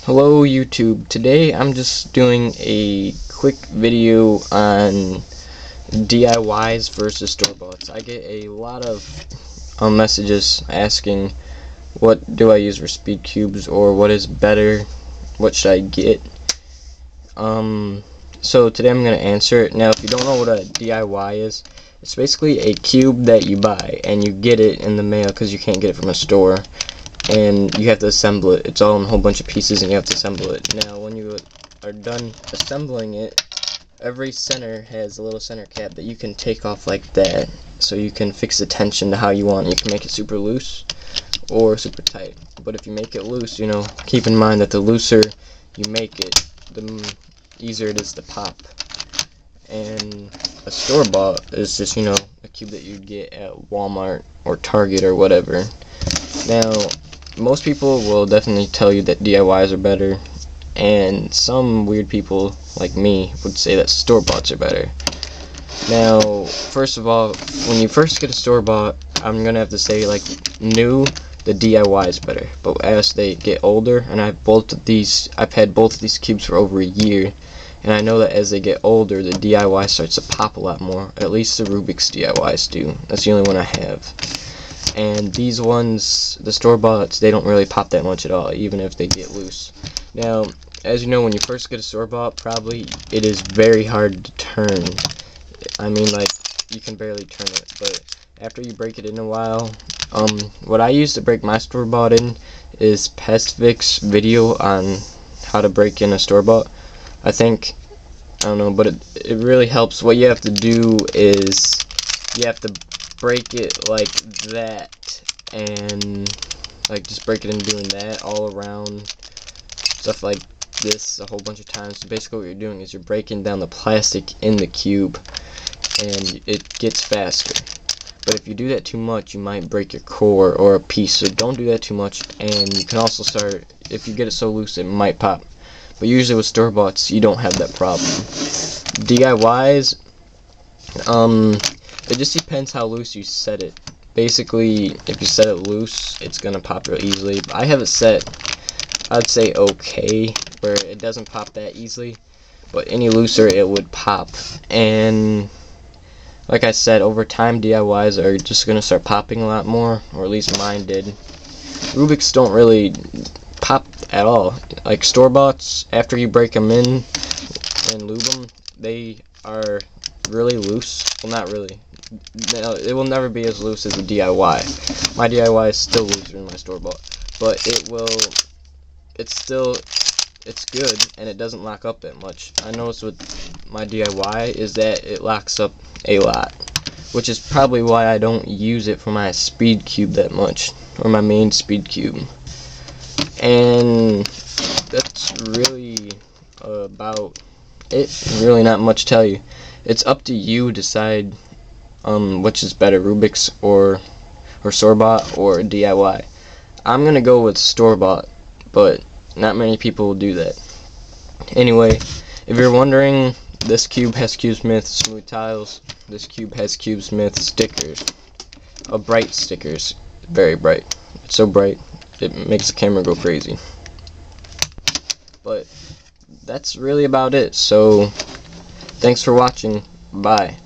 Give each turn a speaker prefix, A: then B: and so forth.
A: Hello YouTube. Today I'm just doing a quick video on DIYs versus store-boughts. I get a lot of messages asking what do I use for speed cubes, or what is better, what should I get. So today I'm going to answer it. Now if you don't know what a DIY is, it's basically a cube that you buy and you get it in the mail because you can't get it from a store. And you have to assemble it. It's all in a whole bunch of pieces and you have to assemble it. Now when you are done assembling it, every center has a little center cap that you can take off like that, so you can fix the tension to how you want. You can make it super loose or super tight. But if you make it loose, keep in mind that the looser you make it, the easier it is to pop. And a store-bought is just, a cube that you'd get at Walmart or Target or whatever. Now, most people will definitely tell you that DIYs are better, and some weird people like me would say that store-boughts are better. Now, first of all, when you first get a store-bought, I'm gonna have to say, like, new, the DIY is better. But as they get older, and I've had both of these cubes for over a year, and I know that as they get older, the DIY starts to pop a lot more. At least the Rubik's DIYs do. That's the only one I have. And these ones, the store-boughts, they don't really pop that much at all, even if they get loose. Now, as you know, when you first get a store-bought, probably it is very hard to turn. I mean, like, you can barely turn it. But after you break it in a while, what I use to break my store-bought in is Pestvic's video on how to break in a store-bought. I don't know, but it really helps. What you have to do is you have to break it like that, and like just break it in doing that all around, stuff like this a whole bunch of times. So basically what you're doing is you're breaking down the plastic in the cube, and it gets faster. But if you do that too much, you might break your core or a piece, so don't do that too much. And you can also start, if you get it so loose, it might pop. But usually with store-boughts, you don't have that problem. DIYs, it just depends how loose you set it. Basically, if you set it loose, it's gonna pop real easily. But I have it set, I'd say okay, where it doesn't pop that easily. But any looser, it would pop. And like I said, over time, DIYs are just gonna start popping a lot more, or at least mine did. Rubik's don't really pop at all. Like store-boughts, after you break them in and lube them, they are really loose. Well, not really. It will never be as loose as a DIY. My DIY is still looser than my store-bought, but it's good, and it doesn't lock up that much. I noticed with my DIY is that it locks up a lot, which is probably why I don't use it for my speed cube that much, or my main speed cube. And that's really about it. Really not much to tell you. It's up to you to decide which is better, Rubik's or store-bought or DIY. I'm gonna go with store-bought, but not many people will do that. Anyway, if you're wondering, this cube has CubeSmith smooth tiles. This cube has CubeSmith stickers, bright stickers, very bright. It's so bright it makes the camera go crazy. But that's really about it. So thanks for watching. Bye.